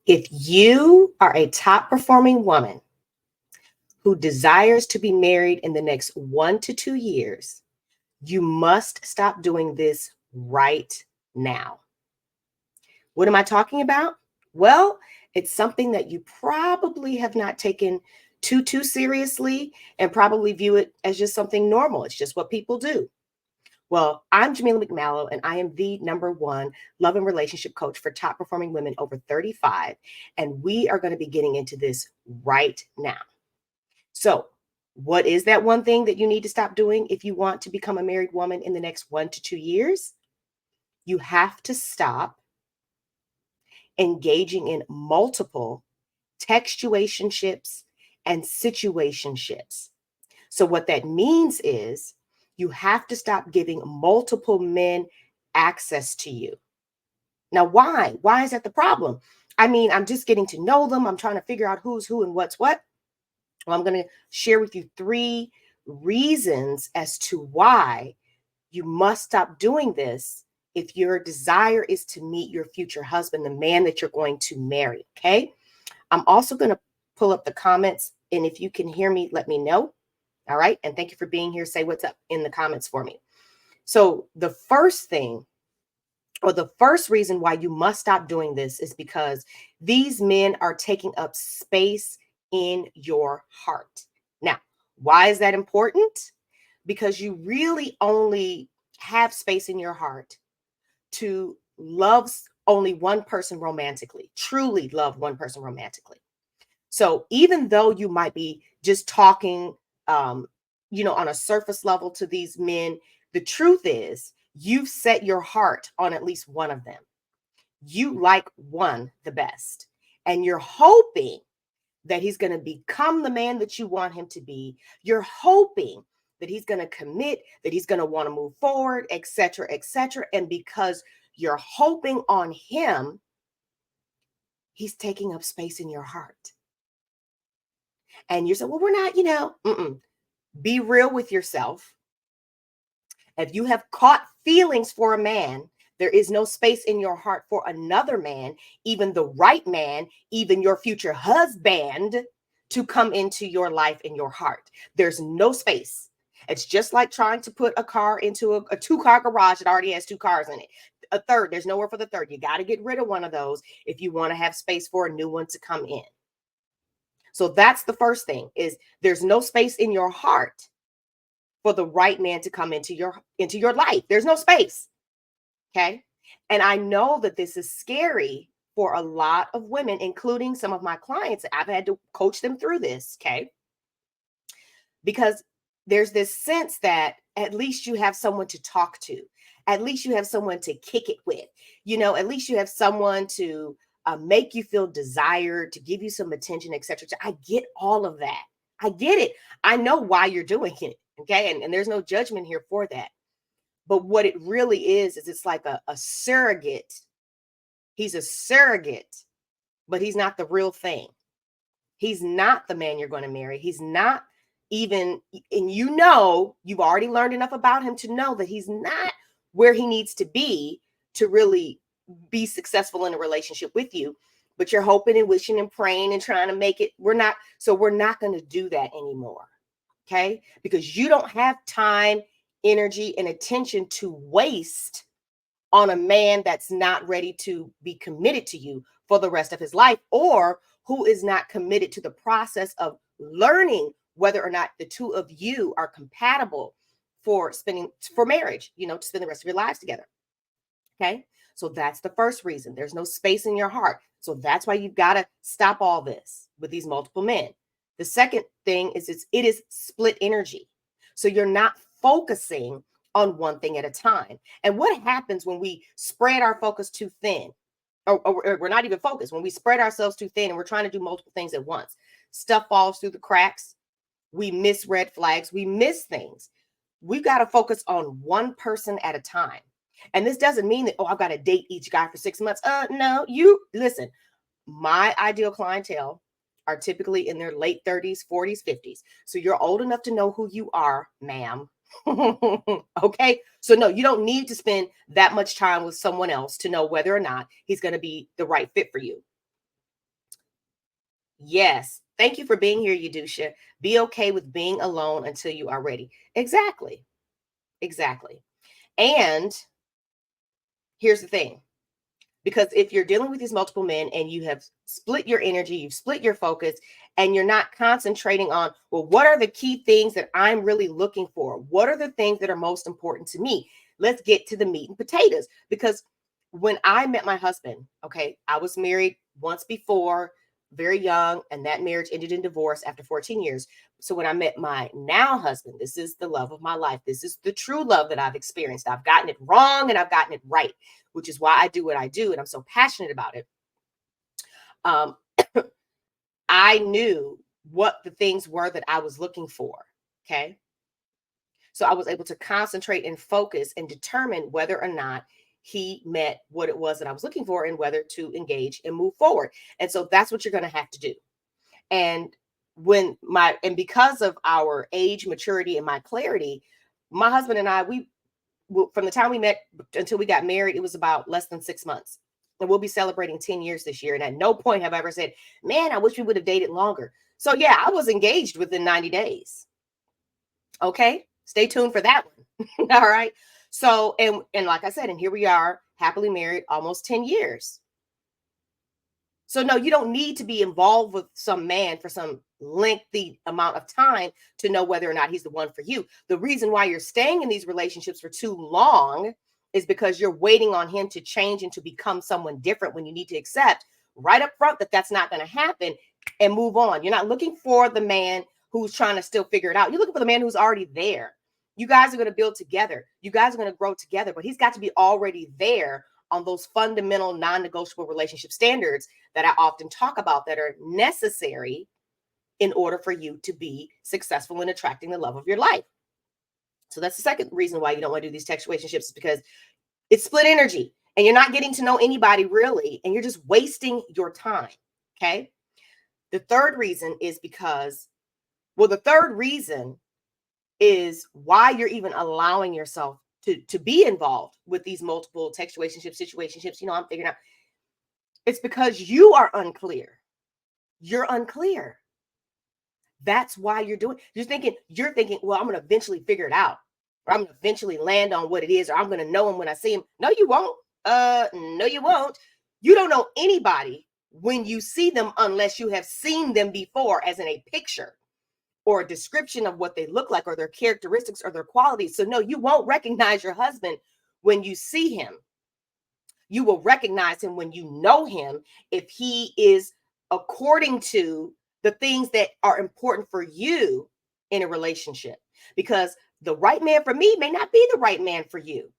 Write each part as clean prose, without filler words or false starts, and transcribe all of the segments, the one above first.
If you are a top performing woman who desires to be married in the next 1 to 2 years, you must stop doing this right now. What am I talking about? Well, it's something that you probably have not taken too seriously and probably view it as just something normal. It's just what people do. Well, I'm Jamila McMallow, and I am the #1 love and relationship coach for top performing women over 35. And we are going to be getting into this right now. So, what is that one thing that you need to stop doing if you want to become a married woman in the next 1 to 2 years? You have to stop engaging in multiple textuationships and situationships. So, what that means is you have to stop giving multiple men access to you. Now, why? Why is that the problem? I mean, I'm just getting to know them. I'm trying to figure out who's who and what's what. Well, I'm going to share with you 3 reasons as to why you must stop doing this if your desire is to meet your future husband, the man that you're going to marry. Okay. I'm also going to pull up the comments. And if you can hear me, let me know. All right. And thank you for being here. Say what's up in the comments for me. So, the first thing, or the first reason why you must stop doing this, is because these men are taking up space in your heart. Now, why is that important? Because you really only have space in your heart to love only one person romantically, truly love one person romantically. So even though you might be just talking, on a surface level to these men, the truth is you've set your heart on at least one of them. You like one the best, and you're hoping that he's going to become the man that you want him to be. You're hoping that he's going to commit, that he's going to want to move forward, etc., etc. And because you're hoping on him, he's taking up space in your heart. And you say, well, we're not, Be real with yourself. If you have caught feelings for a man, there is no space in your heart for another man, even the right man, even your future husband, to come into your life and your heart. There's no space. It's just like trying to put a car into a 2-car garage that already has 2 cars in it. A third, there's nowhere for the third. You got to get rid of one of those if you want to have space for a new one to come in. So that's the first thing, is there's no space in your heart for the right man to come into your life. There's no space. Okay. And I know that this is scary for a lot of women, including some of my clients. I've had to coach them through this. Okay. Because there's this sense that at least you have someone to talk to. At least you have someone to kick it with. At least you have someone to make you feel desired, to give you some attention, etc. I get all of that. I get it. I know why you're doing it. Okay. And there's no judgment here for that. But what it really is it's like a surrogate. He's a surrogate, but he's not the real thing. He's not the man you're going to marry. He's not even, and you've already learned enough about him to know that he's not where he needs to be to really be successful in a relationship with you. But you're hoping and wishing and praying and trying to make it. We're not going to do that anymore. Okay? Because you don't have time, energy, and attention to waste on a man that's not ready to be committed to you for the rest of his life, or who is not committed to the process of learning whether or not the two of you are compatible for marriage, to spend the rest of your lives together. Okay. So that's the first reason. There's no space in your heart. So that's why you've got to stop all this with these multiple men. The second thing is it is split energy. So you're not focusing on one thing at a time. And what happens when we spread our focus too thin? Or we're not even focused. When we spread ourselves too thin and we're trying to do multiple things at once, stuff falls through the cracks. We miss red flags. We miss things. We've got to focus on one person at a time. And this doesn't mean that, I've got to date each guy for 6 months. No, you listen. My ideal clientele are typically in their late 30s, 40s, 50s. So you're old enough to know who you are, ma'am. Okay. So no, you don't need to spend that much time with someone else to know whether or not he's going to be the right fit for you. Yes. Thank you for being here, Yudusha. Be okay with being alone until you are ready. Exactly. Exactly. And here's the thing, because if you're dealing with these multiple men and you have split your energy, you've split your focus, and you're not concentrating on, well, what are the key things that I'm really looking for? What are the things that are most important to me? Let's get to the meat and potatoes. Because when I met my husband, okay, I was married once before, very young, and that marriage ended in divorce after 14 years. So when I met my now husband, this is the love of my life. This is the true love that I've experienced. I've gotten it wrong and I've gotten it right, which is why I do what I do. And I'm so passionate about it. Um, I knew what the things were that I was looking for. Okay. So I was able to concentrate and focus and determine whether or not he met what it was that I was looking for and whether to engage and move forward. And so that's what you're going to have to do. And because of our age, maturity, and my clarity, my husband and I, from the time we met until we got married, it was about less than 6 months. And we'll be celebrating 10 years this year. And at no point have I ever said, man, I wish we would have dated longer. So yeah, I was engaged within 90 days. Okay. Stay tuned for that one. All right. So, and like I said, and here we are, happily married almost 10 years. So no, you don't need to be involved with some man for some lengthy amount of time to know whether or not he's the one for you. The reason why you're staying in these relationships for too long is because you're waiting on him to change and to become someone different, when you need to accept right up front that that's not going to happen and move on. You're not looking for the man who's trying to still figure it out. You're looking for the man who's already there. You guys are going to build together. You guys are going to grow together, but he's got to be already there on those fundamental non-negotiable relationship standards that I often talk about, that are necessary in order for you to be successful in attracting the love of your life. So that's the second reason why you don't want to do these text relationships, is because it's split energy and you're not getting to know anybody really, and you're just wasting your time. Okay. The third reason is the third reason is why you're even allowing yourself to be involved with these multiple situationships. I'm figuring out, it's because you are unclear. You're unclear. That's why you're thinking, well, I'm going to eventually figure it out, or I'm going to eventually land on what it is, or I'm going to know him when I see him. No, you won't. No, you won't. You don't know anybody when you see them unless you have seen them before, as in a picture or a description of what they look like, or their characteristics or their qualities. So no, you won't recognize your husband when you see him. You will recognize him when you know him, if he is according to the things that are important for you in a relationship. Because the right man for me may not be the right man for you,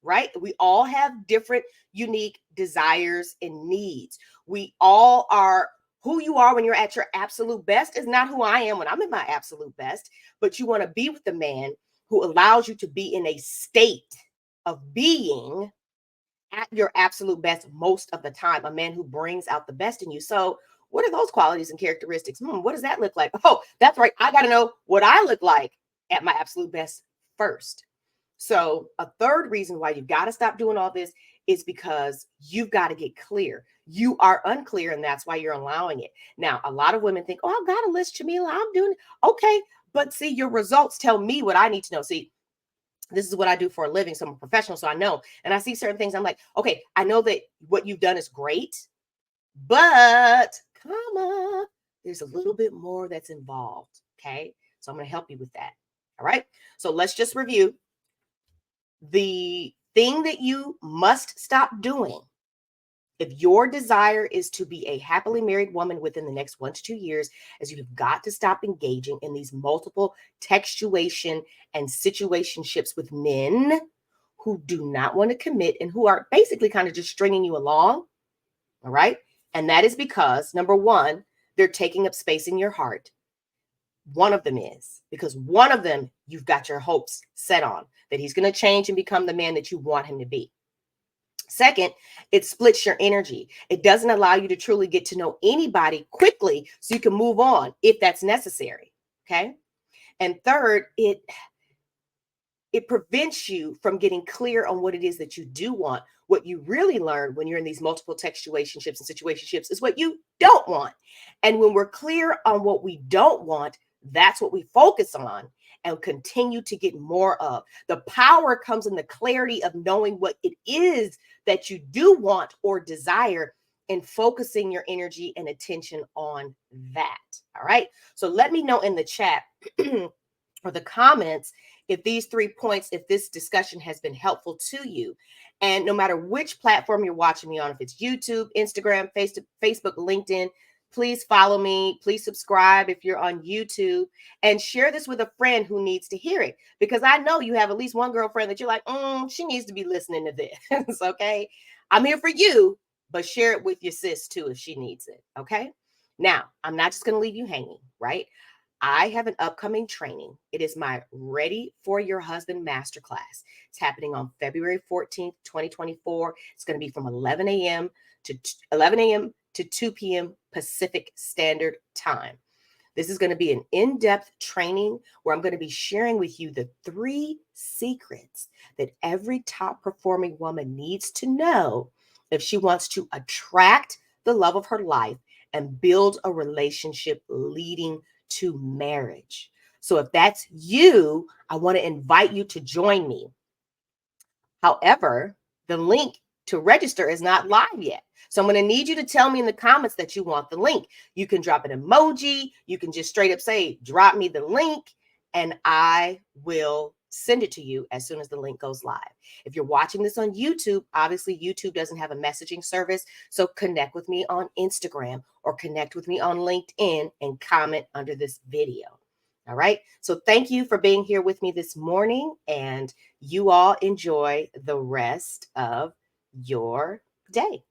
right? We all have different, unique desires and needs. We all are. Who you are when you're at your absolute best is not who I am when I'm at my absolute best. But you want to be with the man who allows you to be in a state of being at your absolute best most of the time, a man who brings out the best in you. So what are those qualities and characteristics? What does that look like? Oh, that's right. I got to know what I look like at my absolute best first. So a third reason why you've got to stop doing all this is because you've got to get clear. You are unclear, and that's why you're allowing it. Now, a lot of women think, oh, I've got a list, Jamila. I'm doing it. Okay. But see, your results tell me what I need to know. See, this is what I do for a living. So I'm a professional. So I know, and I see certain things. I'm like, okay, I know that what you've done is great, but there's a little bit more that's involved. Okay. So I'm going to help you with that. All right. So let's just review. The thing that you must stop doing, if your desire is to be a happily married woman within the next 1 to 2 years, is you've got to stop engaging in these multiple textuation and situationships with men who do not want to commit and who are basically kind of just stringing you along. All right. And that is because, number one, they're taking up space in your heart. One of them is because one of them you've got your hopes set on, that he's going to change and become the man that you want him to be. Second, it splits your energy. It doesn't allow you to truly get to know anybody quickly so you can move on if that's necessary. Okay. And third, it prevents you from getting clear on what it is that you do want. What you really learn when you're in these multiple textuationships and situationships is what you don't want. And when we're clear on what we don't want, that's what we focus on and continue to get more of. The power comes in the clarity of knowing what it is that you do want or desire and focusing your energy and attention on that. All right. So let me know in the chat or the comments if these 3 points, if this discussion has been helpful to you. And no matter which platform you're watching me on, if it's YouTube, Instagram, Facebook, LinkedIn, please follow me. Please subscribe if you're on YouTube, and share this with a friend who needs to hear it, because I know you have at least one girlfriend that you're like, she needs to be listening to this. Okay. I'm here for you, but share it with your sis too if she needs it. Okay. Now, I'm not just going to leave you hanging, right? I have an upcoming training. It is my Ready for Your Husband Masterclass. It's happening on February 14th, 2024. It's going to be from 11 a.m. to 2 p.m. Pacific Standard Time. This is going to be an in-depth training where I'm going to be sharing with you the 3 secrets that every top performing woman needs to know if she wants to attract the love of her life and build a relationship leading to marriage. So if that's you, I want to invite you to join me. However, the link to register is not live yet. So I'm going to need you to tell me in the comments that you want the link. You can drop an emoji. You can just straight up say, drop me the link, and I will send it to you as soon as the link goes live. If you're watching this on YouTube, obviously YouTube doesn't have a messaging service. So connect with me on Instagram or connect with me on LinkedIn and comment under this video. All right. So thank you for being here with me this morning, and you all enjoy the rest of your day.